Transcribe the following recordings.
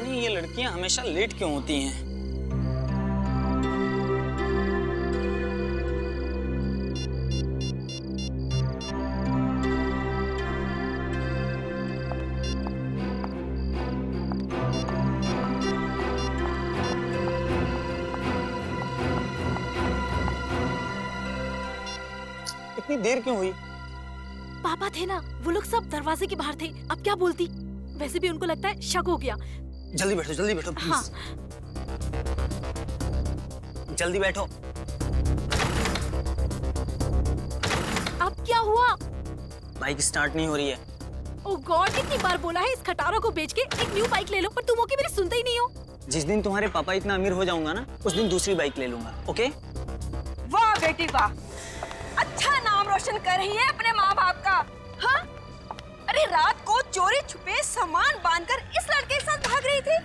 पता नहीं ये लड़कियां हमेशा लेट क्यों होती हैं। इतनी देर क्यों हुई? पापा थे ना, वो लोग सब दरवाजे के बाहर थे। अब क्या बोलती? वैसे भी उनको लगता है शक हो गया। जल्दी बैठो प्लीज। हाँ। जल्दी बैठो। अब क्या हुआ? बाइक स्टार्ट नहीं हो रही है। ओह गॉड, कितनी बार बोला है इस खटारा को बेच के एक न्यू बाइक ले लो, पर तुम वो की मेरी सुनते ही नहीं हो। जिस दिन तुम्हारे पापा इतना अमीर हो जाऊंगा ना, उस दिन दूसरी बाइक ले लूंगा। ओके? वाह बेटी वाह, अच्छा नाम रोशन कर रही है अपने माँ बाप का। हाँ? अरे रात को चोरी छुपे सामान बांधकर इस लड़के के साथ भाग रही थी।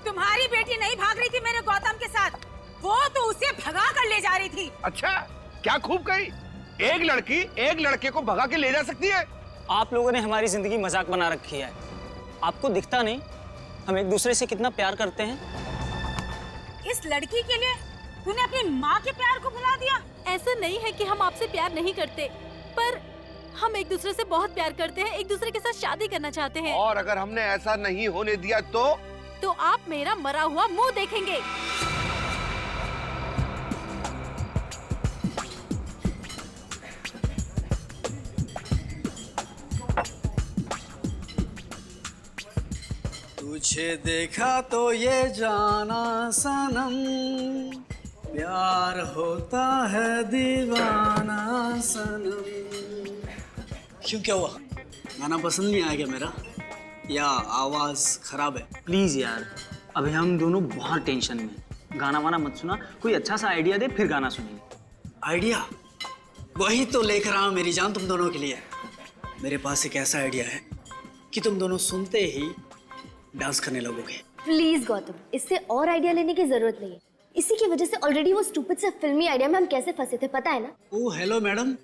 तुम्हारी बेटी नहीं भाग रही थी मेरे गौतम के साथ, वो तो उसे भगा कर ले जा रही थी। अच्छा, क्या खूब कही। एक लड़की एक लड़के को भगा के ले जा सकती है? आप लोगों ने हमारी जिंदगी मजाक बना रखी है। आपको दिखता नहीं हम एक दूसरे से कितना प्यार करते हैं। इस लड़की के लिए तूने अपनी माँ के प्यार को भुला दिया। ऐसा नहीं है कि हम आपसे प्यार नहीं करते, पर हम एक दूसरे से बहुत प्यार करते हैं, एक दूसरे के साथ शादी करना चाहते हैं। और अगर हमने ऐसा नहीं होने दिया तो आप मेरा मरा हुआ मुंह देखेंगे। तुझे देखा तो ये जाना सनम, प्यार होता है दीवाना सनम। क्यों, क्या हुआ? गाना पसंद नहीं आया क्या मेरा, या आवाज खराब है? प्लीज यार, अभी हम दोनों बहुत टेंशन में। गाना वाना मत सुना, कोई अच्छा सा आइडिया दे फिर गाना सुनेंगे। आइडिया? वही तो लेकर आया मेरी जान तुम दोनों के लिए। मेरे पास एक ऐसा आइडिया है कि तुम दोनों सुनते ही डांस करने लगोगे। प्लीज गौतम, इससे और आइडिया लेने की जरूरत नहीं है। इसी की वजह से ऑलरेडी वो स्टूपिड से फिल्मी आइडिया में हम कैसे फंसे थे, पता है ना? ओह हेलो मैडम,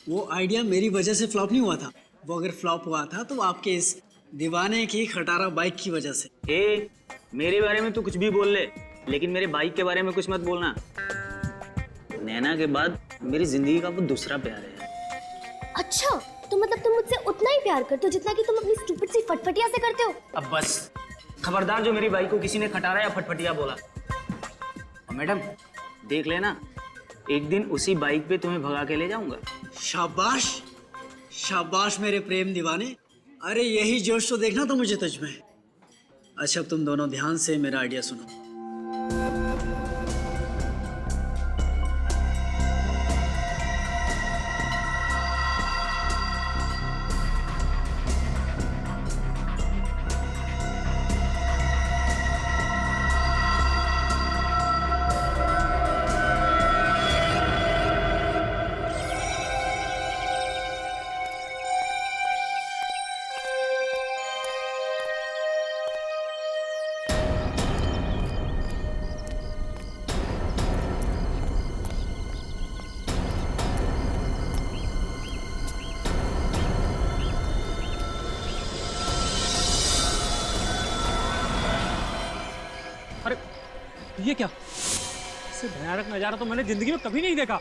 वो आइडिया मेरी वजह से फ्लॉप नहीं हुआ था। वो अगर फ्लॉप हुआ था तो आपके इस दीवाने की खटारा बाइक की वजह से। ए, मेरे बारे में तू कुछ भी बोल ले, लेकिन मेरे बाइक के बारे में कुछ मत बोलना। नैना के बाद मेरी जिंदगी का वो दूसरा प्यार है। अच्छा, तो मतलब तुम मुझसे उतना ही प्यार करते हो जितना कि तुम अपनी स्टूपिड सी फटफटिया से करते हो? अब बस, खबरदार जो मेरी बाइक को किसी ने खटारा या फटफटिया बोला। और मैडम देख लेना, एक दिन उसी बाइक पे तुम्हें भगा के ले जाऊंगा। शाबाश शाबाश मेरे प्रेम दीवाने। अरे यही जोश तो देखना तो मुझे तुझ में। अच्छा अब तुम दोनों ध्यान से मेरा आइडिया सुनो। ये क्या? इससे भयानक नजारा तो मैंने जिंदगी में कभी नहीं देखा।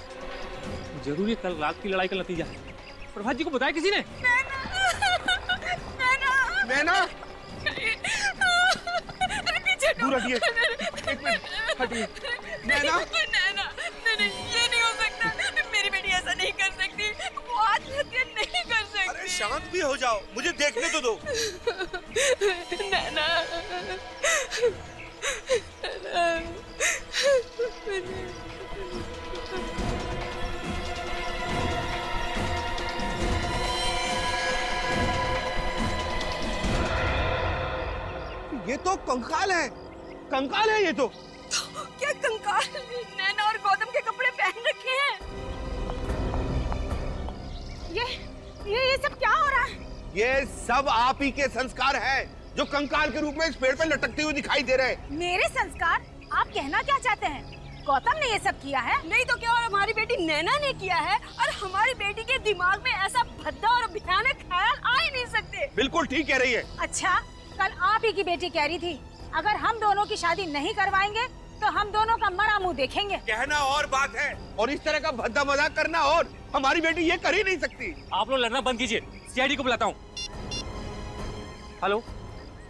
जरूर ये कल रात की लड़ाई का नतीजा है। प्रभात जी को बताया किसी ने? नैना, पीछे दूर हटिए, एक मिनट हटिए। नैना, ये नहीं हो सकता। मेरी बेटी ऐसा नहीं कर सकती, वो आत्महत्या नहीं कर सकती। अरे शांत भी हो जाओ, मुझे देखने तो दो। नैना, ये तो कंकाल है, कंकाल है ये तो। क्या कंकाल? नैना और गौतम के कपड़े पहन रखे हैं। ये सब क्या हो रहा है? ये सब आप ही के संस्कार हैं, जो कंकाल के रूप में इस पेड़ पे लटकते हुए दिखाई दे रहे हैं। मेरे संस्कार? आप कहना क्या चाहते हैं? गौतम ने ये सब किया है? नहीं तो क्या, और हमारी बेटी नैना ने किया है। और हमारी बेटी के दिमाग में ऐसा भद्दा और भयानक ख्याल आ ही नहीं सकते। बिल्कुल ठीक कह रही है। अच्छा, कल आप ही की बेटी कह रही थी अगर हम दोनों की शादी नहीं करवाएंगे तो हम दोनों का मरा मुंह देखेंगे। कहना और बात है और इस तरह का भद्दा मजाक करना और। हमारी बेटी ये कर ही नहीं सकती। आप लोग लड़ना बंद कीजिए, सीआईडी को बुलाता हूँ। Hello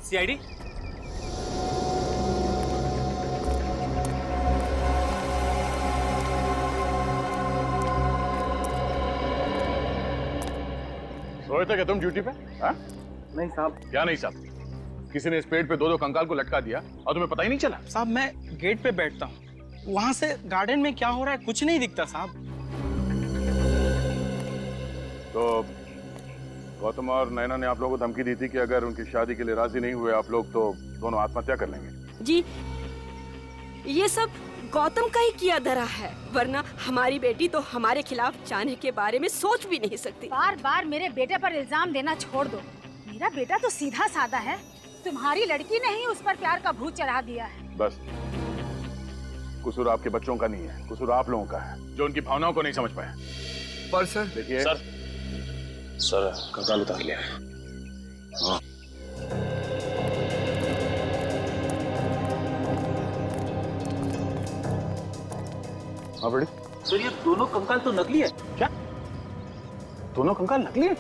CID. सोए थे क्या तुम ड्यूटी पे? हाँ? नहीं साहब। क्या नहीं साहब? किसी ने इस पेड़ पे दो कंकाल को लटका दिया और तुम्हें पता ही नहीं चला? साहब मैं गेट पे बैठता हूँ, वहां से गार्डन में क्या हो रहा है कुछ नहीं दिखता साहब। तो गौतम और नैना ने आप लोगों को धमकी दी थी कि अगर उनकी शादी के लिए राजी नहीं हुए आप लोग तो दोनों आत्महत्या कर लेंगे। जी ये सब गौतम का ही किया धरा है, वरना हमारी बेटी तो हमारे खिलाफ जाने के बारे में सोच भी नहीं सकती। बार बार मेरे बेटे पर इल्जाम देना छोड़ दो। मेरा बेटा तो सीधा साधा है, तुम्हारी लड़की ने ही उस पर प्यार का भूत चढ़ा दिया है। बस कसूर आपके बच्चों का नहीं है, कसूर आप लोगों का है जो उनकी भावनाओं को नहीं समझ पाए। पर सर देखिए सर कंकाल उतार लिया है। हाँ। हाँ बड़ी सर ये दोनों कंकाल तो नकली है। क्या? दोनों कंकाल नकली है?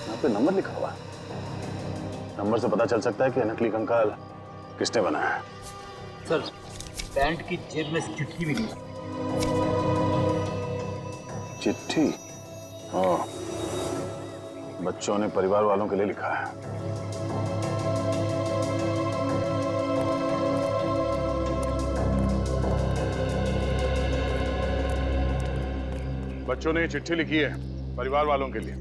यहाँ पे नंबर लिखा हुआ है। नंबर से पता चल सकता है कि नकली कंकाल किसने बनाया है। सर पैंट की जेब में चिट्ठी भी नहीं। चिट्ठी? हाँ, बच्चों ने परिवार वालों के लिए लिखा है। बच्चों ने ये चिट्ठी लिखी है परिवार वालों के लिए।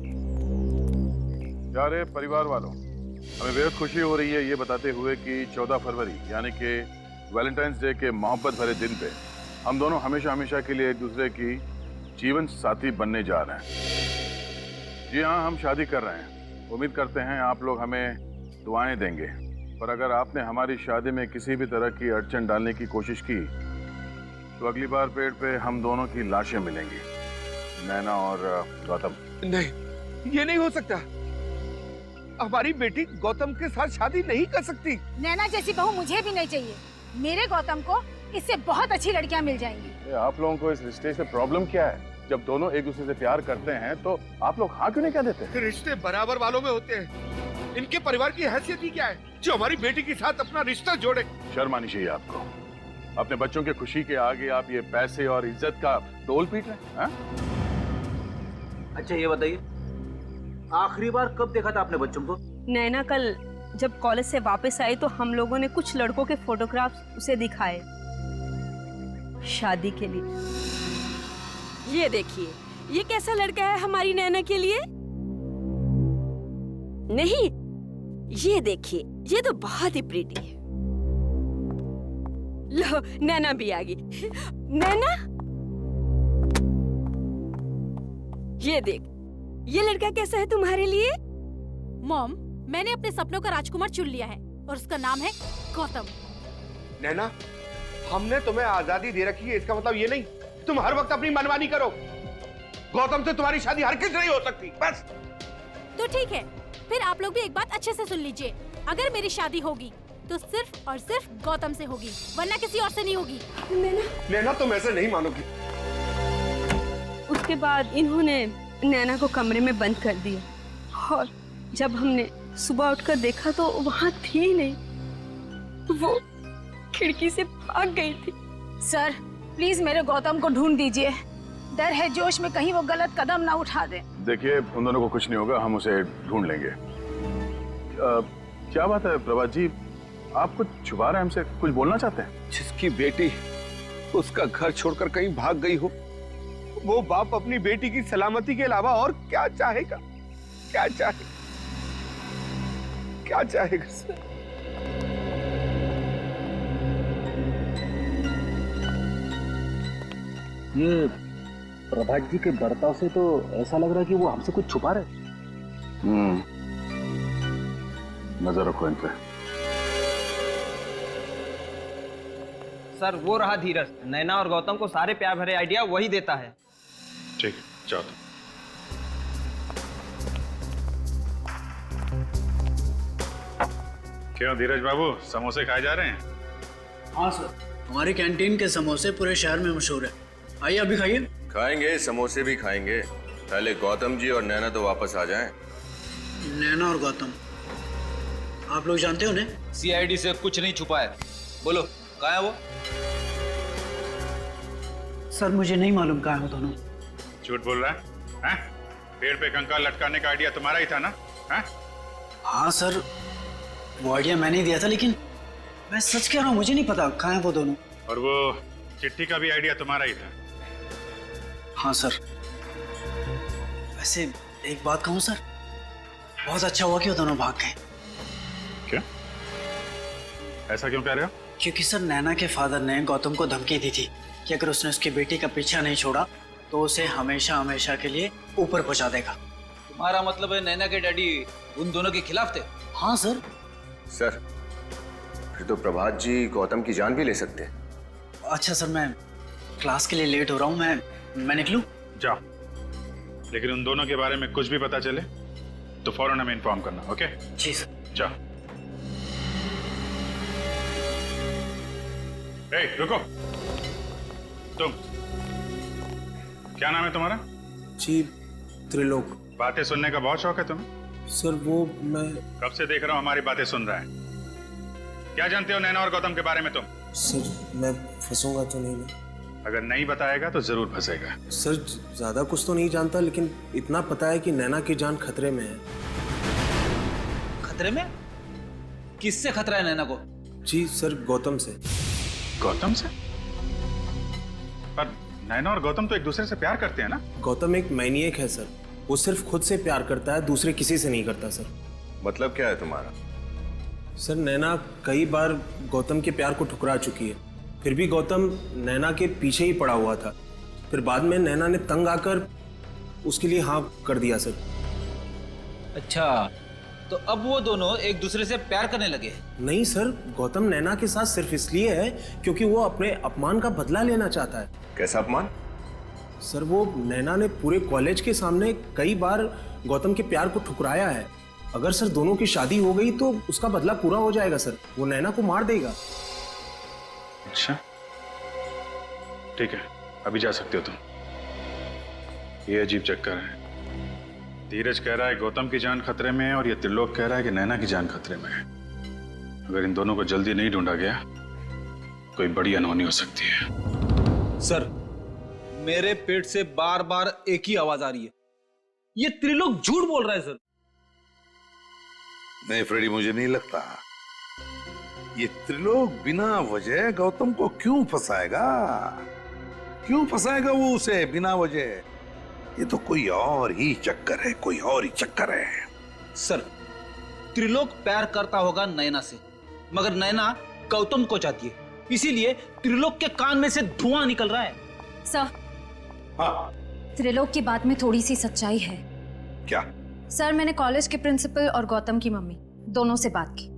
प्यारे परिवार वालों, हमें बेहद खुशी हो रही है ये बताते हुए कि 14 फरवरी यानी कि वैलेंटाइंस डे के मोहब्बत भरे दिन पे हम दोनों हमेशा हमेशा के लिए एक दूसरे की जीवन साथी बनने जा रहे हैं। जी हाँ, हम शादी कर रहे हैं। उम्मीद करते हैं आप लोग हमें दुआएं देंगे, पर अगर आपने हमारी शादी में किसी भी तरह की अड़चन डालने की कोशिश की तो अगली बार पेड़ पे हम दोनों की लाशें मिलेंगी, नैना और गौतम। नहीं, ये नहीं हो सकता। हमारी बेटी गौतम के साथ शादी नहीं कर सकती। नैना जैसी बहू मुझे भी नहीं चाहिए। मेरे गौतम को इससे बहुत अच्छी लड़कियां मिल जाएंगी। आप लोगों को इस रिश्ते से प्रॉब्लम क्या है? जब दोनों एक दूसरे से प्यार करते हैं तो आप लोग हाँ क्यों नहीं कह देते? रिश्ते बराबर वालों में होते हैं। इनके परिवार की हैसियत ही क्या है जो हमारी बेटी के साथ अपना रिश्ता जोड़े? शर्म आनी चाहिए आपको। अपने बच्चों के खुशी के आगे आप ये पैसे और इज्जत का टोल पीट रहे हैं। अच्छा ये बताइए, आखिरी बार कब देखा था आपने बच्चों को? नैना कल जब कॉलेज से वापस आई तो हम लोगों ने कुछ लड़कों के फोटोग्राफ्स उसे दिखाए शादी के लिए। ये देखिए, ये कैसा लड़का है हमारी नैना के लिए? नहीं, ये देखिए, ये तो बहुत ही प्रीटी है। लो, नैना भी आ गई। नैना, ये देख, ये लड़का कैसा है तुम्हारे लिए? मॉम, मैंने अपने सपनों का राजकुमार चुन लिया है और उसका नाम है गौतम। नैना, हमने तुम्हें आजादी दे रखी है, इसका मतलब ये नहीं तुम हर वक्त अपनी मनमानी करो। गौतम से तुम्हारी शादी हर किस नहीं हो सकती। बस तो ठीक है, फिर आप लोग भी एक बात अच्छे से सुन लीजिए। अगर मेरी शादी होगी तो सिर्फ और सिर्फ गौतम से होगी, वरना किसी और से नहीं होगी। नैना, तुम ऐसे नहीं मानोगी। उसके बाद इन्होंने नैना को कमरे में बंद कर दिया और जब हमने सुबह उठकर देखा तो वहाँ थी ही नहीं, वो खिड़की से भाग गई थी। सर प्लीज मेरे गौतम को ढूंढ दीजिए। डर है जोश में कहीं वो गलत कदम ना उठा दे। देखिए, उन दोनों को कुछ नहीं होगा, हम उसे ढूंढ लेंगे। क्या बात है प्रभात जी, आप कुछ छुपा रहे हैं हमसे, कुछ बोलना चाहते हैं? जिसकी बेटी उसका घर छोड़कर कहीं भाग गई हो, वो बाप अपनी बेटी की सलामती के अलावा और क्या चाहेगा? क्या चाहेगा? क्या चाहेगा? ये प्रभात जी के बर्ताव से तो ऐसा लग रहा है कि वो हमसे कुछ छुपा रहे। नजर रखो इन पे। सर वो रहा धीरज, नैना और गौतम को सारे प्यार भरे आइडिया वही देता है। ठीक है। जाओ तुम। क्यों धीरज बाबू, समोसे खाए जा रहे हैं? हाँ सर, हमारी कैंटीन के समोसे पूरे शहर में मशहूर है। आइए अभी खाइए। खाएंगे, समोसे भी खाएंगे। पहले गौतम जी और नैना तो वापस आ जाएं। नैना और गौतम, आप लोग जानते हो उन्हें? सीआईडी से कुछ नहीं छुपा है। बोलो कहाँ है वो? सर मुझे नहीं मालूम कहाँ है वो दोनों। झूठ बोल रहा है? हैं? पेड़ पे कंकाल लटकाने का आइडिया तुम्हारा ही था ना? हैं? हाँ सर, वो आइडिया मैंने ही दिया था, लेकिन मैं सच कह रहा हूँ, मुझे नहीं पता कहाँ है वो दोनों। और वो चिट्ठी का भी आइडिया तुम्हारा ही था? हाँ सर। वैसे एक बात कहूँ सर, बहुत अच्छा हुआ कि वो दोनों भाग गए। क्या? ऐसा क्यों कह रहे हो? क्योंकि सर नैना के फादर ने गौतम को धमकी दी थी कि अगर उसने उसकी बेटी का पीछा नहीं छोड़ा तो उसे हमेशा हमेशा के लिए ऊपर पहुंचा देगा। तुम्हारा मतलब है नैना के डैडी उन दोनों के खिलाफ थे? हाँ सर। सर फिर तो प्रभात जी गौतम की जान भी ले सकते हैं। अच्छा सर, मैं क्लास के लिए लेट हो रहा हूँ, मैं निकलूं? जाओ, लेकिन उन दोनों के बारे में कुछ भी पता चले तो फौरन हमें इन्फॉर्म करना। ओके? जी सर। जाओ। ए, रुको। तुम क्या नाम है तुम्हारा? जी त्रिलोक। बातें सुनने का बहुत शौक है तुम्हें? सर वो मैं कब से देख रहा हूँ हमारी बातें सुन रहा है। क्या जानते हो नैना और गौतम के बारे में तुम? सर मैं फंसूंगा तो नहीं ना? अगर नहीं बताएगा तो जरूर फंसेगा। सर ज्यादा कुछ तो नहीं जानता, लेकिन इतना पता है कि नैना की जान खतरे में है। खतरे में? किससे खतरा है नैना को? जी सर, गौतम से। गौतम से? पर नैना और गौतम तो एक दूसरे से प्यार करते हैं ना? गौतम एक मैनिएक है सर, वो सिर्फ खुद से प्यार करता है, दूसरे किसी से नहीं करता सर। मतलब क्या है तुम्हारा? सर नैना कई बार गौतम के प्यार को ठुकरा चुकी है, फिर भी गौतम नैना के पीछे ही पड़ा हुआ था। फिर बाद में नैना ने तंग आकर उसके लिए हाँ कर दिया सर। अच्छा, तो अब वो दोनों एक दूसरे से प्यार करने लगे? नहीं सर, गौतम नैना के साथ सिर्फ इसलिए है क्योंकि वो अपने अपमान का बदला लेना चाहता है। कैसा अपमान? सर वो नैना ने पूरे कॉलेज के सामने कई बार गौतम के प्यार को ठुकराया है। अगर सर दोनों की शादी हो गई तो उसका बदला पूरा हो जाएगा सर, वो नैना को मार देगा। अच्छा ठीक है, अभी जा सकते हो तुम। ये अजीब चक्कर है। धीरज कह रहा है गौतम की जान खतरे में है और ये त्रिलोक कह रहा है कि नैना की जान खतरे में है। अगर इन दोनों को जल्दी नहीं ढूंढा गया कोई बड़ी अनहोनी हो सकती है। सर मेरे पेट से बार बार एक ही आवाज आ रही है, ये त्रिलोक झूठ बोल रहा है सर। नहीं फ्रेडी, मुझे नहीं लगता। ये त्रिलोक बिना वजह गौतम को क्यों फंसाएगा? क्यों फंसाएगा वो उसे बिना वजह? ये तो कोई और ही चक्कर है, कोई और ही चक्कर है। सर त्रिलोक प्यार करता होगा नैना से, मगर नैना गौतम को चाहती है, इसीलिए त्रिलोक के कान में से धुआं निकल रहा है। सर हाँ त्रिलोक की बात में थोड़ी सी सच्चाई है। क्या? सर मैंने कॉलेज के प्रिंसिपल और गौतम की मम्मी दोनों से बात की।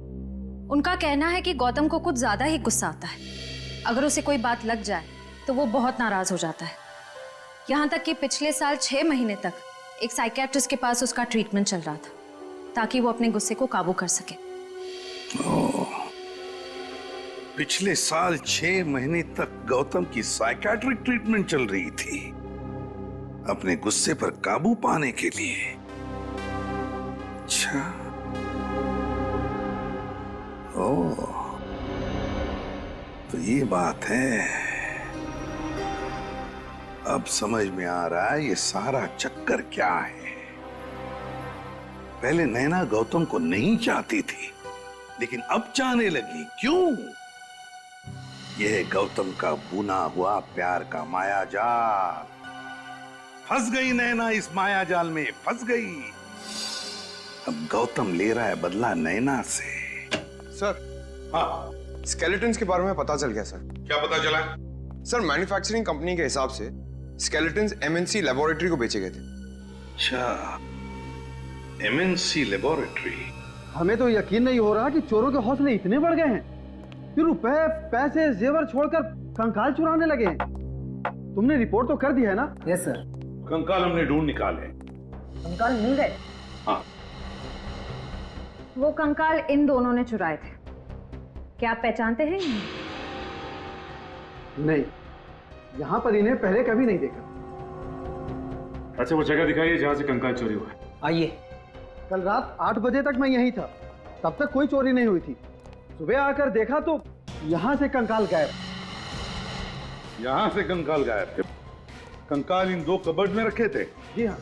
उनका कहना है कि गौतम को कुछ ज्यादा ही गुस्सा आता है। अगर उसे कोई बात लग जाए तो वो बहुत नाराज हो जाता है। यहाँ तक कि पिछले साल 6 महीने तक एक साइकियाट्रिस्ट के पास उसका ट्रीटमेंट चल रहा था ताकि वो अपने गुस्से को काबू कर सके। पिछले साल 6 महीने तक गौतम की साइकियाट्रिक ट्रीटमेंट चल रही थी अपने गुस्से पर काबू पाने के लिए। अच्छा, ओह, तो ये बात है। अब समझ में आ रहा है ये सारा चक्कर क्या है। पहले नैना गौतम को नहीं चाहती थी, लेकिन अब चाहने लगी। क्यों? यह गौतम का बुना हुआ प्यार का माया जाल। फंस गई नैना, इस माया जाल में फंस गई। अब गौतम ले रहा है बदला नैना से। सर, हाँ, स्केलेटन्स के बारे में पता चल गया सर। क्या पता चला? सर मैन्युफैक्चरिंग कंपनी के हिसाब से स्केलेटन्स एमएनसी लेबोरेटरी को बेचे गए थे। अच्छा, एमएनसी लेबोरेटरी। हमें तो यकीन नहीं हो रहा कि चोरों के हौसले इतने बढ़ गए हैं कि रुपए, पैसे, जेवर छोड़कर कंकाल चुराने लगे हैं। तुमने रिपोर्ट तो कर दी है ना? Yes sir. कंकाल हमने ढूंढ निकाले। कंकाल मिल गए? हाँ। वो कंकाल इन दोनों ने चुराए थे। क्या आप पहचानते हैं इन्हें? नहीं, यहाँ पर इन्हें पहले कभी नहीं देखा। अच्छा वो जगह दिखाइए जहाँ से कंकाल चोरी हुआ है। आइए। कल रात 8 बजे तक मैं यहीं था, तब तक कोई चोरी नहीं हुई थी। सुबह आकर देखा तो यहाँ से कंकाल गायब। यहाँ से कंकाल गायब थे? कंकाल इन 2 कबर्ड में रखे थे? जी हाँ।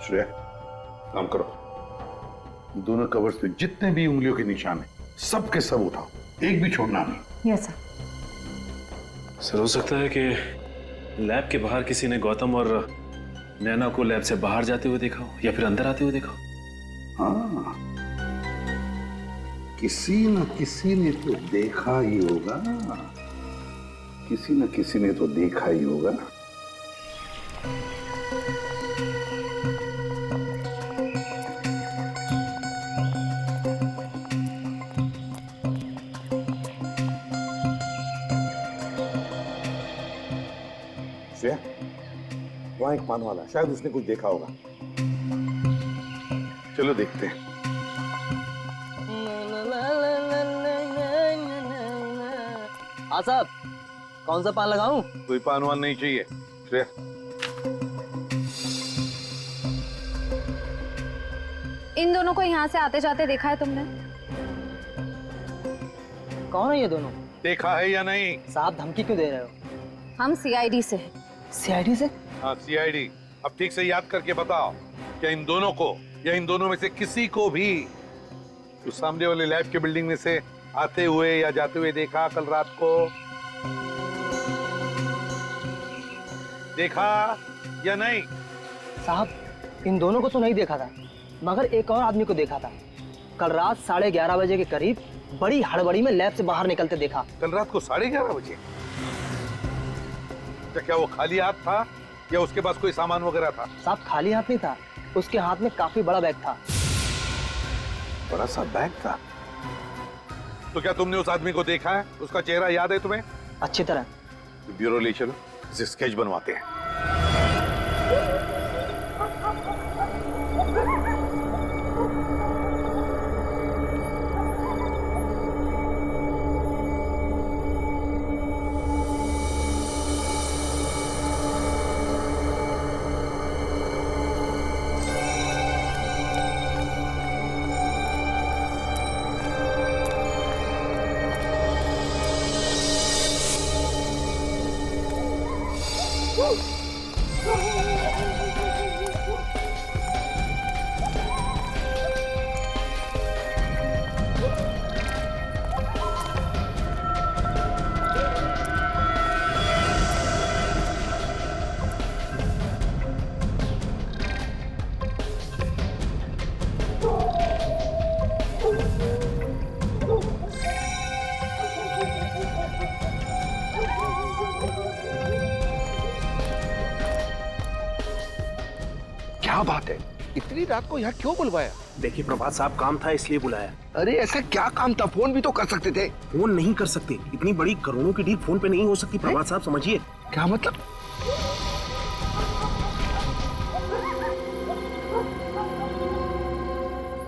श्रेया, काम करो। दोनों कवर्स पे जितने भी उंगलियों के निशान हैं, सब के सब उठाओ, एक भी छोड़ना नहीं। Yes sir. सर हो सकता है कि लैब के बाहर किसी ने गौतम और नैना को लैब से बाहर जाते हुए देखा हो या फिर अंदर आते हुए देखा हो। हाँ, किसी न किसी ने तो देखा ही होगा, किसी न किसी ने तो देखा ही होगा। वहां एक पान वाला, शायद उसने कुछ देखा होगा। चलो देखते हैं। हाँ साहब, कौन सा पान लगाऊं? कोई पान वान नहीं चाहिए। श्रेया, इन दोनों को यहाँ से आते जाते देखा है तुमने? कौन है ये दोनों? देखा है या नहीं? साहब धमकी क्यों दे रहे हो? हम सीआईडी से हैं। सीआईडी से? हाँ सीआईडी। अब ठीक से याद करके बताओ, क्या इन दोनों को या इन दोनों में से किसी को भी उस सामने वाले लैब के बिल्डिंग में से आते हुए या जाते हुए देखा कल रात को? देखा या नहीं? साहब इन दोनों को तो नहीं देखा था, मगर एक और आदमी को देखा था। कल रात 11:30 बजे के करीब बड़ी हड़बड़ी में लैब से बाहर निकलते देखा। कल रात को 11:30 बजे? क्या वो खाली हाथ था या उसके पास कोई सामान वगैरह था? साहब खाली हाथ नहीं था, उसके हाथ में काफी बड़ा बैग था। बड़ा सा बैग था? तो क्या तुमने उस आदमी को देखा है? उसका चेहरा याद है तुम्हें? अच्छी तरह। ब्यूरो ले चलो, इसे स्केच बनवाते हैं। क्या बात है, इतनी रात को यहाँ क्यों बुलवाया? देखिए प्रभात साहब, काम था इसलिए बुलाया। अरे ऐसा क्या काम था? फोन भी तो कर सकते थे। फोन नहीं कर सकते, इतनी बड़ी करोड़ों की डील फोन पे नहीं हो सकती प्रभात साहब, समझिए। क्या मतलब?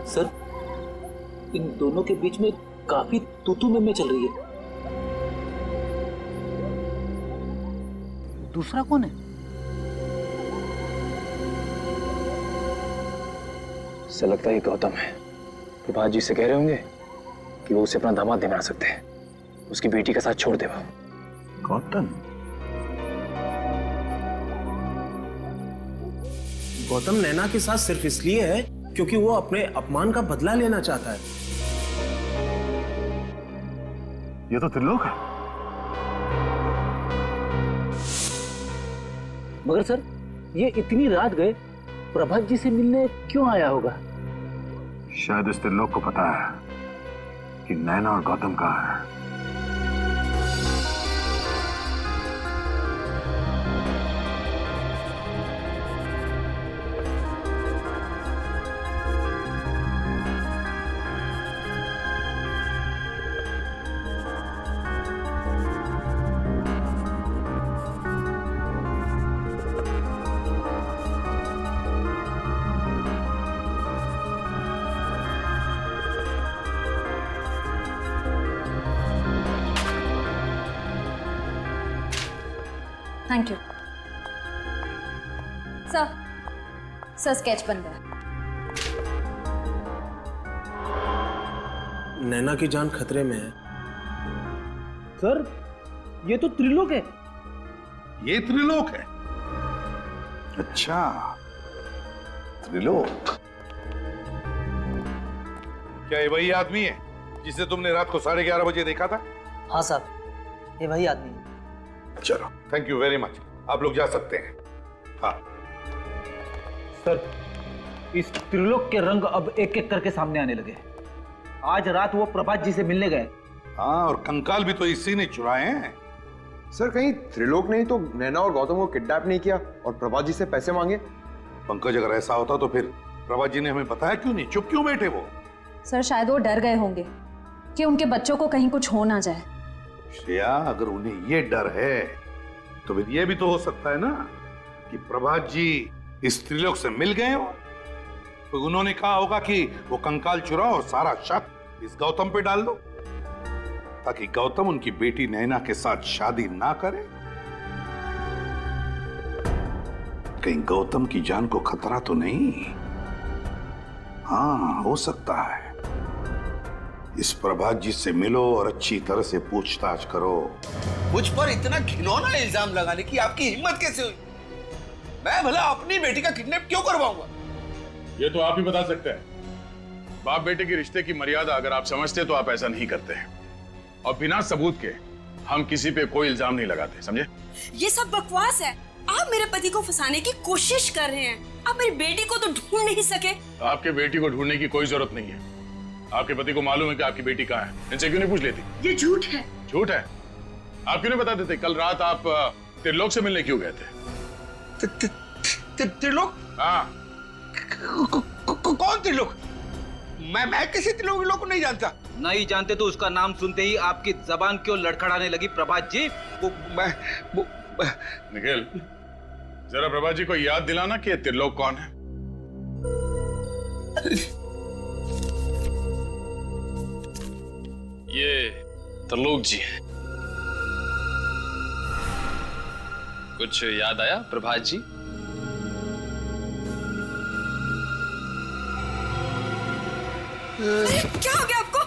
सर इन दोनों के बीच में काफी तू-तू में चल रही है। दूसरा कौन है? ऐसा लगता है गौतम है। प्रभात जी से कह रहे होंगे कि वो उसे अपना दामाद नहीं बना सकते, उसकी बेटी का साथ छोड़ दे। गौतम? गौतम नैना के साथ सिर्फ इसलिए है क्योंकि वो अपने अपमान का बदला लेना चाहता है। ये तो त्रिलोक है। मगर सर ये इतनी रात गए प्रभात जी से मिलने क्यों आया होगा? शायद इस त्रिलोक को पता है कि नैना और गौतम कहाँ है। Thank you sir. Sir sketch बन गया। नैना की जान खतरे में है। सर ये तो त्रिलोक है। ये त्रिलोक है? अच्छा, त्रिलोक। क्या ये वही आदमी है जिसे तुमने रात को 11:30 बजे देखा था? हाँ साहब, ये वही आदमी है। चलो, थैंक यू वेरी मच। आप लोग जा सकते हैं। हाँ सर, इस त्रिलोक के रंग अब एक एक करके सामने आने लगे। आज रात वो प्रभात जी से मिलने गए। हाँ, और कंकाल भी तो इसी ने चुराए हैं। सर, कहीं त्रिलोक ने ही तो नैना और गौतम को किडनैप नहीं किया और प्रभात जी से पैसे मांगे? पंकज, अगर ऐसा होता तो फिर प्रभात जी ने हमें बताया क्यों नहीं? चुप क्यों बैठे वो? सर शायद वो डर गए होंगे कि उनके बच्चों को कहीं कुछ हो ना जाए। श्रेया, अगर उन्हें ये डर है तो फिर ये भी तो हो सकता है ना कि प्रभात जी इस त्रिलोक से मिल गए हो, तो उन्होंने कहा होगा कि वो कंकाल चुराओ और सारा शक इस गौतम पे डाल दो, ताकि गौतम उनकी बेटी नैना के साथ शादी ना करे। कहीं गौतम की जान को खतरा तो नहीं? हाँ, हो सकता है। इस प्रभात जी से मिलो और अच्छी तरह से पूछताछ करो। मुझ पर इतना घिनौना इल्जाम लगाने की आपकी हिम्मत कैसे हुई? मैं भला अपनी बेटी का किडनैप क्यों करवाऊंगा? ये तो आप ही बता सकते हैं। बाप बेटे के रिश्ते की मर्यादा अगर आप समझते तो आप ऐसा नहीं करते हैं। और बिना सबूत के हम किसी पे कोई इल्जाम नहीं लगाते, समझे? ये सब बकवास है। आप मेरे पति को फंसाने की कोशिश कर रहे हैं। आप मेरी बेटी को तो ढूंढ नहीं सके। आपके बेटी को ढूंढने की कोई जरूरत नहीं है। आपके पति को मालूम है कि आपकी बेटी कहाँ है। इनसे क्यों नहीं पूछ लेती? ये झूठ है। झूठ है? आप क्यों नहीं बता देते? कल रात आप त्रिलोक से मिलने क्यों गए थे? त्रिलोक? हाँ। कौन त्रिलोक? मैं किसी त्रिलोक को नहीं जानता। नहीं जानते तो उसका नाम सुनते ही आपकी जबान क्यों लड़खड़ाने लगी प्रभात जी? निखिल, जरा प्रभात जी को याद दिलाना कि त्रिलोक कौन है। ये त्रिलोक जी है। कुछ याद आया प्रभात जी? क्या हो गया आपको?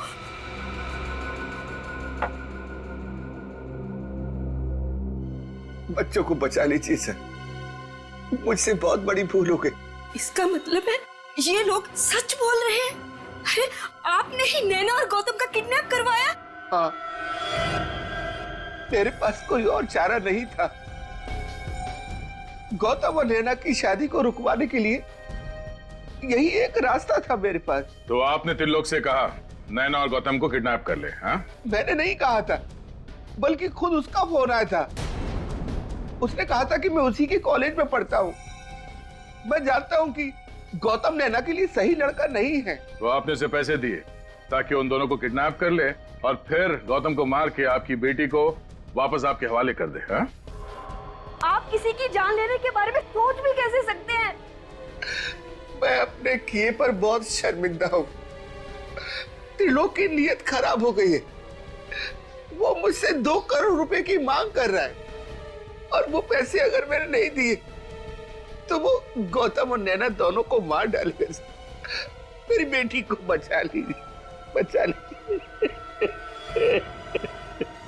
बच्चों को बचा लीजिए सर, मुझसे बहुत बड़ी भूल हो गई। इसका मतलब है ये लोग सच बोल रहे हैं? अरे आपने ही नैना और गौतम का किडनैप करवाया? हाँ, मेरे पास कोई और चारा नहीं था। गौतम और नैना की शादी को रुकवाने के लिए यही एक रास्ता था मेरे पास। तो आपने त्रिलोक से कहा नैना और गौतम को किडनैप कर ले? हाँ, मैंने नहीं कहा था, बल्कि खुद उसका फोन आया था। उसने कहा था कि मैं उसी के कॉलेज में पढ़ता हूँ। मैं जानता हूँ कि गौतम नैना के लिए सही लड़का नहीं है। तो आपने उसे पैसे दिए ताकि उन दोनों को किडनैप कर ले और फिर गौतम को मार के आपकी बेटी को वापस आपके हवाले कर दे। हाँ? आप किसी की जान लेने के बारे में सोच भी कैसे सकते हैं? मैं अपने किए पर बहुत शर्मिंदा हूँ। त्रिलोक की नीयत खराब हो गई है। वो मुझसे 2 करोड़ रुपए की मांग कर रहा है, और वो पैसे अगर मैंने नहीं दिए तो वो गौतम और नैना दोनों को मार डालेगा। मेरी बेटी को बचा लीजिए, बचा लीजिए।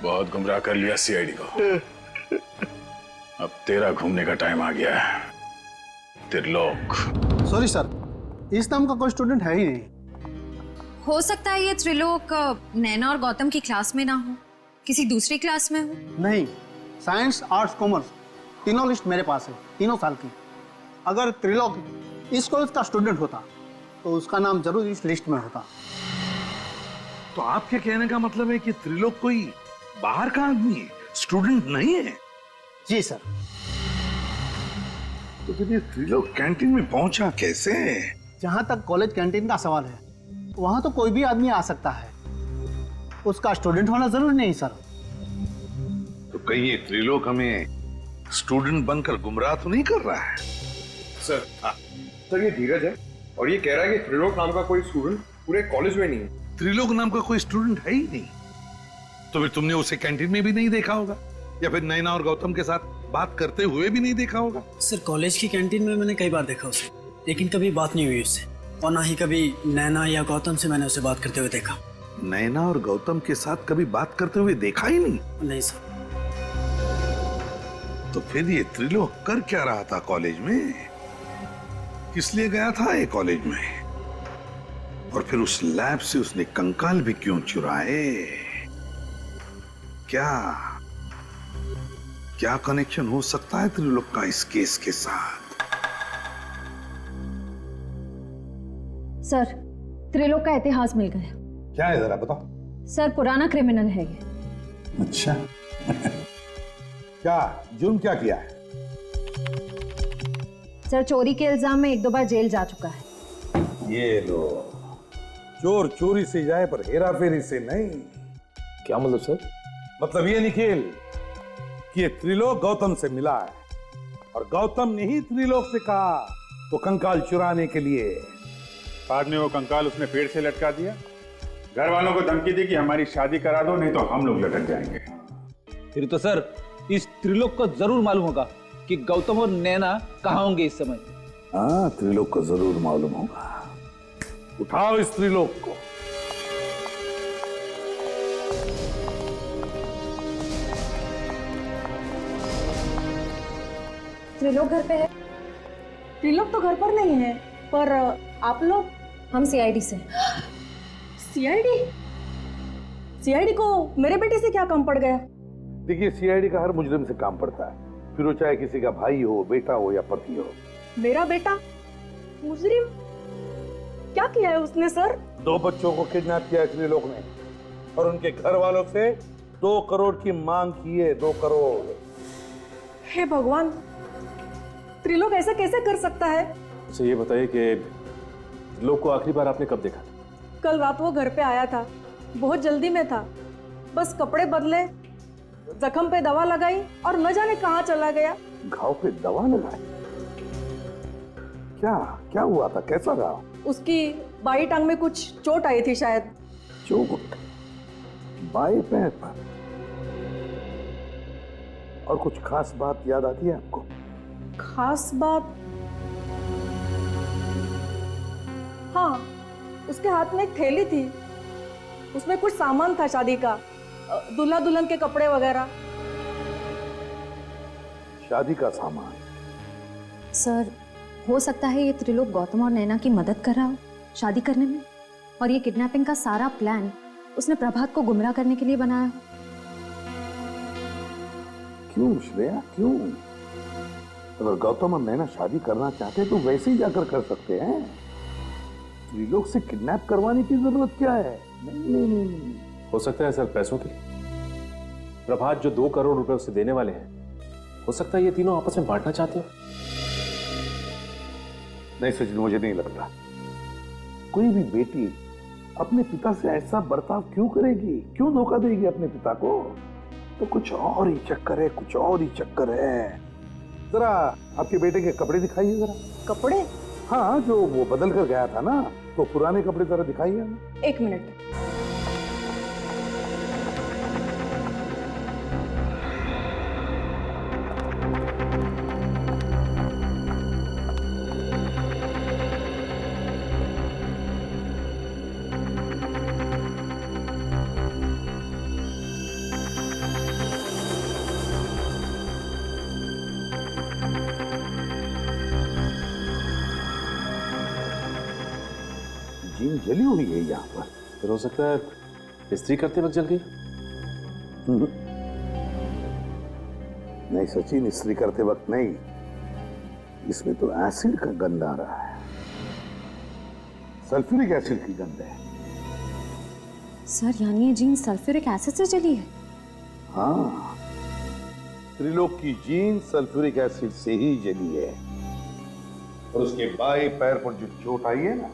बहुत गुमराह कर लिया सीआईडी को। अब तेरा घूमने का टाइम आ गया है, त्रिलोक। सॉरी सर, इस नाम का कोई स्टूडेंट है ही नहीं। हो सकता है ये त्रिलोक नैना और गौतम की क्लास में ना हो, किसी दूसरी क्लास में हो। नहीं, साइंस आर्ट्स कॉमर्स तीनों लिस्ट मेरे पास है, 3 साल की। अगर त्रिलोक इस कॉलेज का स्टूडेंट होता तो उसका नाम जरूर इस लिस्ट में होता। तो आपके कहने का मतलब है कि त्रिलोक कोई बाहर का आदमी है, स्टूडेंट नहीं है? जी सर। तो फिर ये त्रिलोक कैंटीन में पहुंचा कैसे? जहां तक कॉलेज कैंटीन का सवाल है, वहां तो कोई भी आदमी आ सकता है, उसका स्टूडेंट होना जरूरी नहीं सर। तो कहीं ये त्रिलोक हमें स्टूडेंट बनकर गुमराह तो नहीं कर रहा है? सर सर ये धीरज है और ये कह रहा है कि त्रिलोक नाम का कोई स्टूडेंट पूरे कॉलेज में नहीं है। त्रिलोक नाम का कोई स्टूडेंट है ही नहीं, तो फिर तुमने उसे कैंटीन में भी नहीं देखा होगा, या फिर नैना और गौतम के साथ बात करते हुए भी नहीं देखा होगा। सर कॉलेज की कैंटीन में मैंने कई बार देखा उसे, लेकिन कभी बात नहीं हुई उससे, और ना ही कभी नैना या गौतम से मैंने उसे बात करते हुए देखा। नैना और गौतम के साथ कभी बात करते हुए देखा ही नहीं? नहीं सर। तो फिर ये त्रिलोक कर क्या रहा था कॉलेज में? किस लिए गया था ये कॉलेज में? और फिर उस लैब से उसने कंकाल भी क्यों चुराए? क्या कनेक्शन हो सकता है त्रिलोक का इस केस के साथ? सर, त्रिलोक का इतिहास मिल गया। क्या है जरा बताओ। सर, पुराना क्रिमिनल है ये। अच्छा क्या जुर्म क्या किया है? सर, चोरी के इल्जाम में 1-2 बार जेल जा चुका है। ये लो, चोर चोरी से जाए पर हेरा फेरी से नहीं। क्या मतलब सर? मतलब ये निखिल कि ये त्रिलोक गौतम से मिला है, और गौतम ने ही त्रिलोक से कहा तो कंकाल चुराने के लिए। बाद में वो कंकाल उसने पेड़ से लटका दिया, घर वालों को धमकी दी कि हमारी शादी करा दो नहीं तो हम लोग लटक जाएंगे। फिर तो सर इस त्रिलोक को जरूर मालूम होगा कि गौतम और नैना कहाँ होंगे इस समय। हाँ, त्रिलोक को जरूर मालूम होगा। उठाओ इस त्रिलोक को। त्रिलोक घर पे है? त्रिलोक तो घर पर नहीं है, पर आप लोग? हम सीआईडी से। सीआईडी? सीआईडी को मेरे बेटे से क्या काम पड़ गया? देखिए, सीआईडी का हर मुजरिम से काम पड़ता है, फिर वो चाहे किसी का भाई हो, बेटा हो या पति हो। मेरा बेटा मुजरिम? क्या किया है उसने सर? 2 बच्चों को किडनैप किया त्रिलोक ने, और उनके घर वालों से 2 करोड़ की मांग की है। 2 करोड़। हे भगवान, त्रिलोक ऐसा कैसे कर सकता है? अच्छा ये बताइए कि त्रिलोक को आखिरी बार आपने कब देखा? कल रात वो घर पे आया था, बहुत जल्दी में था, बस कपड़े बदले, जख्म पे दवा लगाई और न जाने कहाँ चला गया। घाव पे दवा लगाई? क्या हुआ था? कैसा रहा? उसकी बाई टांग में कुछ चोट आई थी शायद। चोट? बाएं पैर पर? और कुछ खास बात याद आती है आपको? खास बात? हाँ, उसके हाथ में एक थैली थी, उसमें कुछ सामान था शादी का, दूल्हा दुल्हन के कपड़े वगैरह। शादी का सामान? सर, हो सकता है ये त्रिलोक गौतम और नैना की मदद कर रहा हो शादी करने में, और ये किडनैपिंग का सारा प्लान उसने प्रभात को गुमराह करने के लिए बनाया हो। क्यों श्रेया, क्यों? अगर गौतम और नैना शादी करना चाहते तो वैसे ही जाकर कर सकते हैं। त्रिलोक से किडनैप करवाने की जरूरत क्या है? नहीं। हो सकता है सर पैसों के लिए। प्रभात जो 2 करोड़ रुपए उसे देने वाले हैं, हो सकता है ये तीनों आपस में बांटना चाहते हो। नहीं सचिन, मुझे नहीं लगता। कोई भी बेटी अपने पिता से ऐसा बर्ताव क्यों करेगी, क्यों धोखा देगी अपने पिता को? तो कुछ और ही चक्कर है, कुछ और ही चक्कर है। जरा आपके बेटे के कपड़े दिखाइए जरा। कपड़े? हाँ, जो वो बदल कर गया था ना, तो पुराने कपड़े जरा दिखाइए हमें। 1 मिनट। जीन जली हुई है यहाँ पर। फिर हो सकता है इस्त्री करते वक्त जल गई। नहीं सचिन, इस्त्री करते वक्त नहीं, इसमें तो एसिड का गंध आ रहा है, सल्फ्यूरिक एसिड की गंध है। सर यानी ये जीन सल्फ्यूरिक एसिड से जली है? हाँ, त्रिलोक की जीन सल्फ्यूरिक एसिड से ही जली है। और उसके बाएं पैर पर जो चोट आई है ना,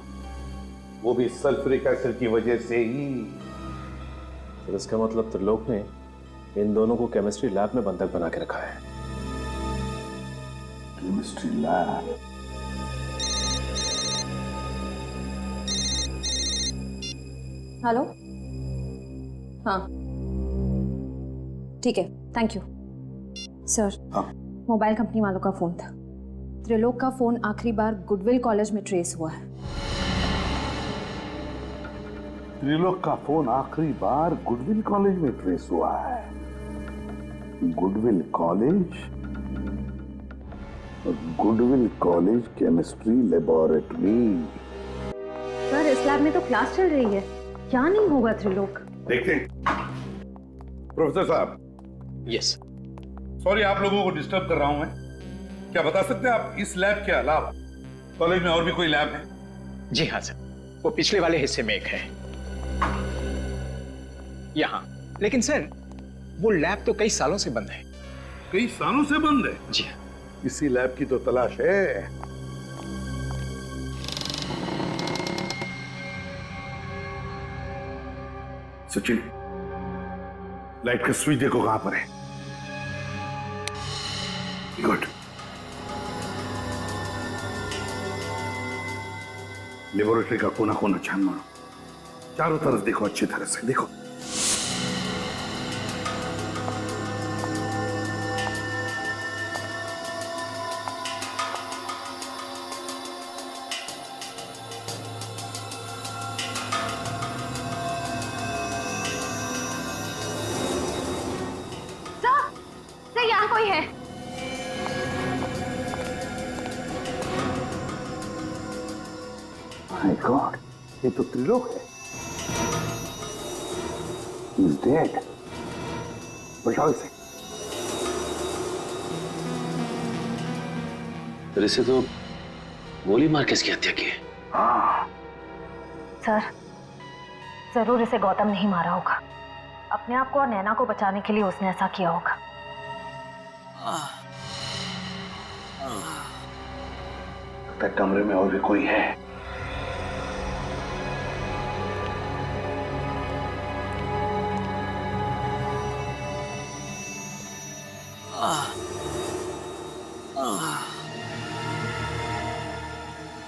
वो भी सल्फ्यूरिक एसिड की वजह से ही। तो इसका मतलब त्रिलोक ने इन दोनों को केमिस्ट्री लैब में बंधक बना के रखा है। Chemistry lab? हेलो, हाँ ठीक है, थैंक यू सर। हाँ, मोबाइल कंपनी वालों का फोन था। त्रिलोक का फोन आखिरी बार गुडविल कॉलेज में ट्रेस हुआ है। त्रिलोक का फोन आखिरी बार गुडविल कॉलेज में ट्रेस हुआ है। Goodwill college? Goodwill college chemistry laboratory. Sir इस लैब में तो क्लास चल रही है, क्या नहीं होगा त्रिलोक? देखते हैं। प्रोफेसर साहब। यस। सॉरी आप लोगों को डिस्टर्ब कर रहा हूं मैं। क्या बता सकते हैं आप इस लैब के अलावा कॉलेज में और भी कोई लैब है? जी हाँ सर, वो पिछले वाले हिस्से में एक है यहाँ। लेकिन सर वो लैब तो कई सालों से बंद है। कई सालों से बंद है? जी हाँ। इसी लैब की तो तलाश है। सचिन, लाइट का स्विच देखो कहां पर है। गुड। लेबोरेटरी का कोना कोना छान मारो, चारों तरफ देखो, अच्छी तरह से देखो। सर यहाँ कोई है। माय गॉड, ये तो त्रिलोक है। He's dead. बचाओ इसे। फिर इसे तो गोली मार के इसकी हत्या की है। हाँ। सर जरूर इसे गौतम नहीं मारा होगा। अपने आप को और नैना को बचाने के लिए उसने ऐसा किया होगा। लगता है कमरे में और भी कोई है।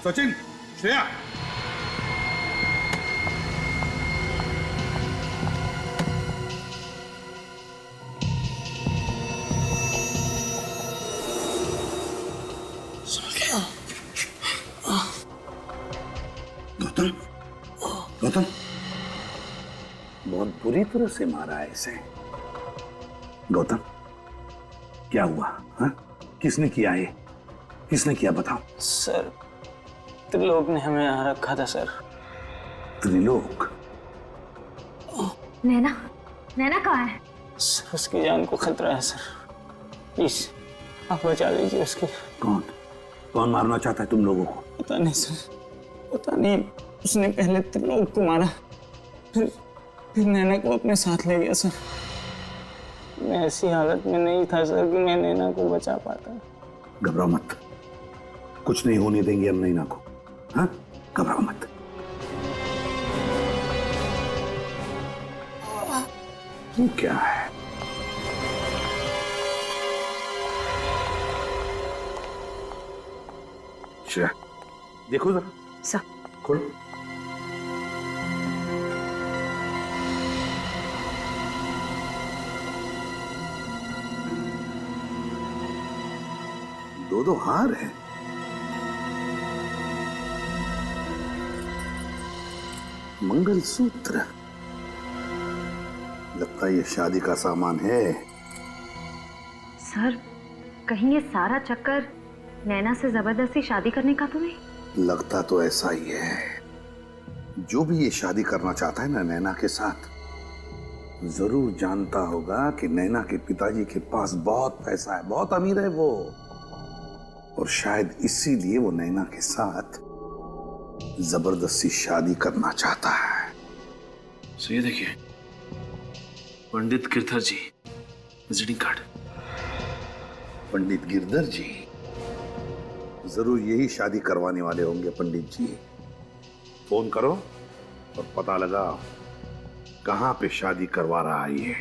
सचिन, श्रेया, गौतम, गौतम, बहुत बुरी तरह से मारा है इसे। गौतम, क्या हुआ? हाँ? किसने किया ये? किसने किया बताओ? सर त्रिलोक ने हमें यहाँ रखा था सर। त्रिलोक? नैना, नैना कहाँ है? सर उसकी जान को खतरा है सर, प्लीज आप बचा लीजिए उसकी। कौन? कौन मारना चाहता है तुम लोगों को? पता नहीं सर, पता नहीं। उसने पहले त्रिलोक को मारा, फिर नैना को अपने साथ ले गया सर। मैं ऐसी हालत में नहीं था सर कि मैं नैना को बचा पाता। घबराओ मत, कुछ नहीं होने देंगे हम नैना को। हाँ, घबराओ मत। वो क्या है? श्रेया, देखो जरा। सर खोलो। दो हार है। मंगलसूत्र, लगता है ये शादी का सामान है। सर कहीं ये सारा चक्कर नैना से जबरदस्ती शादी करने का तो नहीं? लगता तो ऐसा ही है। जो भी ये शादी करना चाहता है ना नैना के साथ, जरूर जानता होगा कि नैना के पिताजी के पास बहुत पैसा है, बहुत अमीर है वो, और शायद इसीलिए वो नैना के साथ जबरदस्ती शादी करना चाहता है। सो ये देखिए, पंडित गिरधर जी, विजिटिंग कार्ड। पंडित गिरधर जी जरूर यही शादी करवाने वाले होंगे। पंडित जी, फोन करो और पता लगाओ कहां पे शादी करवा रहा है ये।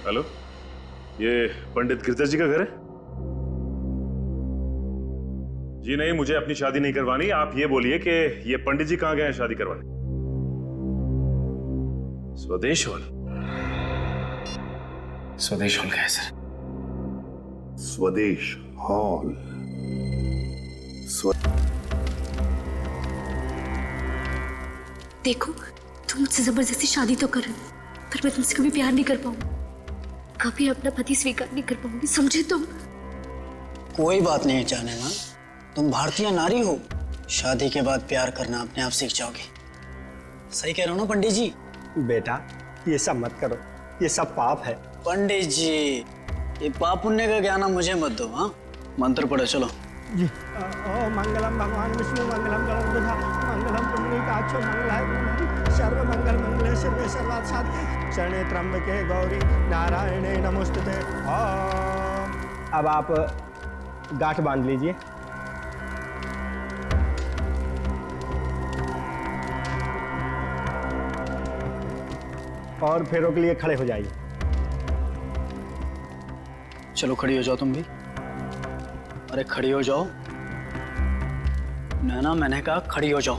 हेलो, ये पंडित गिरधर जी का घर है? जी नहीं, मुझे अपनी शादी नहीं करवानी। आप ये बोलिए कि ये पंडित जी कहाँ गए हैं शादी करवाने? स्वदेश हॉल। स्वदेश हॉल का है सर। स्वदेश हॉल। देखो, तुम मुझसे जबरदस्ती शादी तो कर रहे हो, पर मैं तुमसे कभी प्यार नहीं कर पाऊंगी, कभी अपना पति स्वीकार नहीं कर पाऊंगी, समझे तुम? कोई बात नहीं जाने मां, तुम भारतीय नारी हो, शादी के बाद प्यार करना अपने आप सीख जाओगे। सही कह रहे हो ना पंडित जी? बेटा, ये सब मत करो, ये सब पाप है। पंडित जी, ये पाप पुण्य का ज्ञान मुझे मत दो। हाँ, मंत्र पढ़ो, चलो। जी। ओ मंगलम भगवान विष्णु मंगलम गणपति मंगलम पुंडरीकाक्षो मंगलाय सर्व मंगल मंगले शिवे सर्वार्थ साधिके शरणे त्र्यंबके गौरी नारायणे नमोस्तुते। अब आप गांठ बांध लीजिए। और फेरों के लिए खड़े हो जाइए। चलो खड़ी हो जाओ तुम भी। अरे खड़ी हो जाओ। नैना, मैंने कहा खड़ी हो जाओ।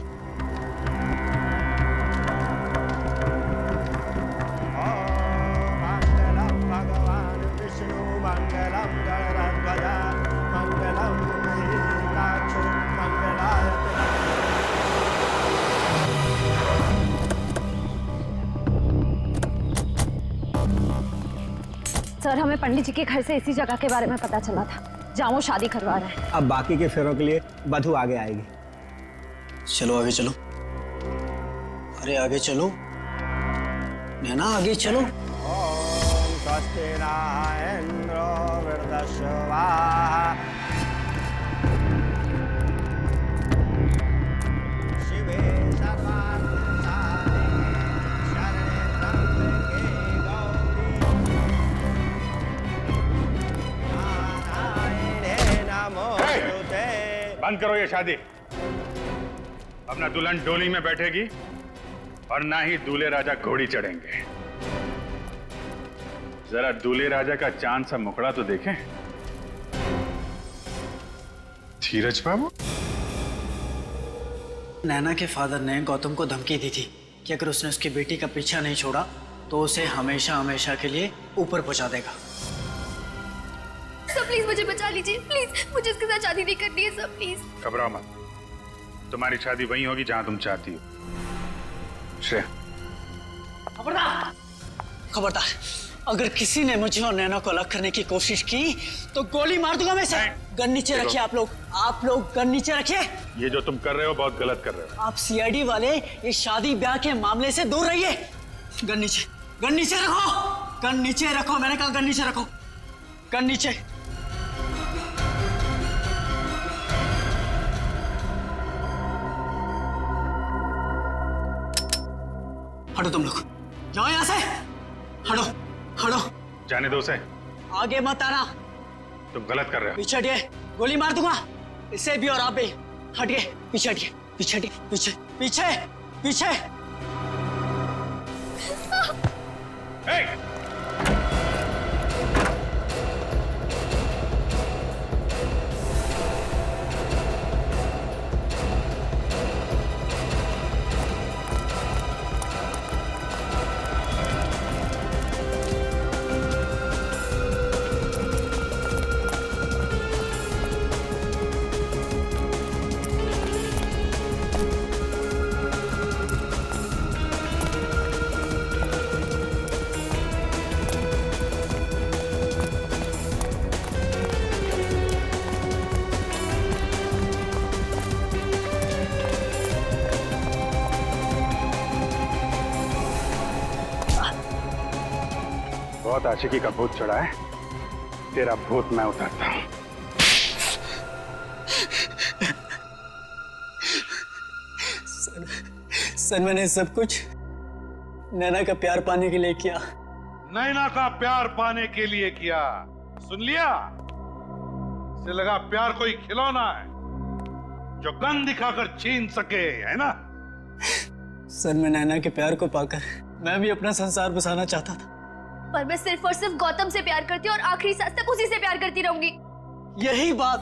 मंगलम भगवान विष्णु मंगलम गणराध्वज मंगलम पुंडरीकाक्षो मंगलाय। सर, हमें पंडित जी के घर से इसी जगह के बारे में पता चला था जहाँ वो शादी करवा रहे हैं। अब बाकी के फेरों के लिए वधू आगे आएगी। चलो आगे चलो। अरे आगे चलो नैना, आगे चलो। ओम स्वस्ति न इंद्रो वृद्धश्रवा शिवे सर्वार्थ साधिके शरणे त्र्यंबके गौरी नारायणे नमोस्तुते। बंद करो ये शादी। अब ना दुल्हन डोली में बैठेगी और ना ही दूल्हे राजा घोड़ी चढ़ेंगे। जरा दूल्हे राजा का चांद सा मुखड़ा तो देखें। धीरज बाबू, नैना के फादर ने गौतम को धमकी दी थी कि अगर उसने उसकी बेटी का पीछा नहीं छोड़ा तो उसे हमेशा हमेशा के लिए ऊपर पहुंचा देगा। सब प्लीज मुझे बचा लीजिए, प्लीज मुझे इसके साथ शादी नहीं करनी है सब, प्लीज। घबराओ मत, तुम्हारी शादी वहीं होगी जहां तुम चाहती हो। श्रेया, खबरदार, खबरदार, अगर किसी ने मुझे और नैना को अलग करने की कोशिश की तो गोली मार दूंगा मैं इसे। गन नीचे रखिए आप लोग गन नीचे रखिए। ये जो तुम कर रहे हो बहुत गलत कर रहे हो। आप सीआईडी वाले इस शादी ब्याह के मामले से दूर रहिए। गन नीचे रखो, गन नीचे रखो, मैंने कहा गन नीचे रखो, गन नीचे। हटो तुम लोग, जाओ यहां से, हटो हटो। जाने दो उसे, आगे मत आना, तुम गलत कर रहे हो। पीछे हटिए, गोली मार दूंगा इसे भी और आप भी। हटिए, पीछे हटिए, पीछे हटिए, पीछे पीछे पीछे। बहुत आशिकी का भूत चढ़ा है, तेरा भूत मैं उतारता हूं। सर मैंने सब कुछ नैना का प्यार पाने के लिए किया। नैना का प्यार पाने के लिए किया, सुन लिया? इसे लगा प्यार कोई खिलौना है जो गन दिखाकर छीन सके, है ना? सर मैं नैना के प्यार को पाकर मैं भी अपना संसार बसाना चाहता था। पर मैं सिर्फ और सिर्फ गौतम से प्यार करती हूँ और आखिरी सांस तक उसी से प्यार करती रहूंगी। यही बात,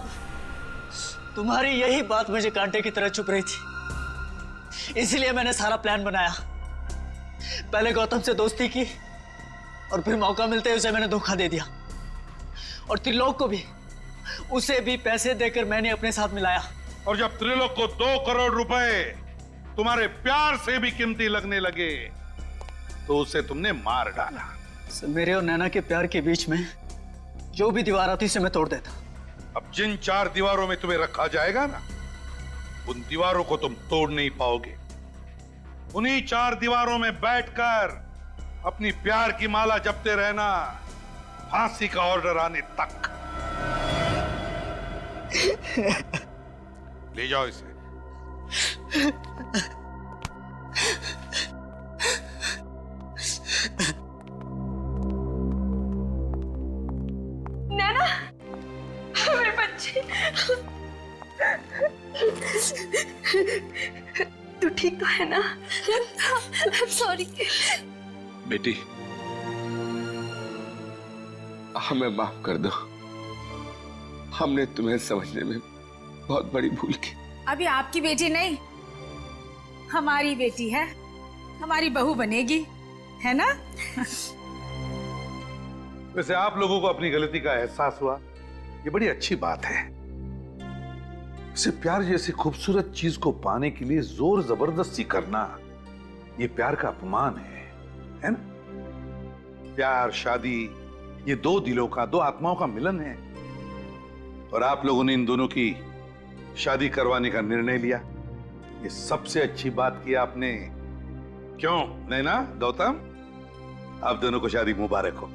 तुम्हारी यही बात मुझे कांटे की तरह चुभ रही थी। इसलिए मैंने सारा प्लान बनाया। पहले गौतम से दोस्ती की और फिर मौका मिलते ही उसे मैंने धोखा दे दिया। और त्रिलोक को भी, उसे भी पैसे देकर मैंने अपने साथ मिलाया। और जब त्रिलोक को 2 करोड़ रुपए तुम्हारे प्यार से भी कीमती लगने लगे तो उसे तुमने मार डाला। मेरे और नैना के प्यार के बीच में जो भी दीवार आती उसे मैं तोड़ देता। अब जिन 4 दीवारों में तुम्हें रखा जाएगा ना, उन दीवारों को तुम तोड़ नहीं पाओगे। उन्हीं 4 दीवारों में बैठकर अपनी प्यार की माला जपते रहना, फांसी का ऑर्डर आने तक। ले जाओ इसे। नैना, मेरे बच्चे, तू ठीक तो है ना? सॉरी बेटी, हमें माफ कर दो। हमने तुम्हें समझने में बहुत बड़ी भूल की। अभी आपकी बेटी नहीं, हमारी बेटी है, हमारी बहू बनेगी, है ना? वैसे आप लोगों को अपनी गलती का एहसास हुआ, ये बड़ी अच्छी बात है। इसे प्यार जैसी खूबसूरत चीज को पाने के लिए जोर जबरदस्ती करना, ये प्यार का अपमान है ना? प्यार, शादी, ये 2 दिलों का, 2 आत्माओं का मिलन है। और आप लोगों ने इन दोनों की शादी करवाने का निर्णय लिया। ये सबसे अच्छी बात की आपने। क्यों नैना, गौतम, आप दोनों को शादी मुबारक हो।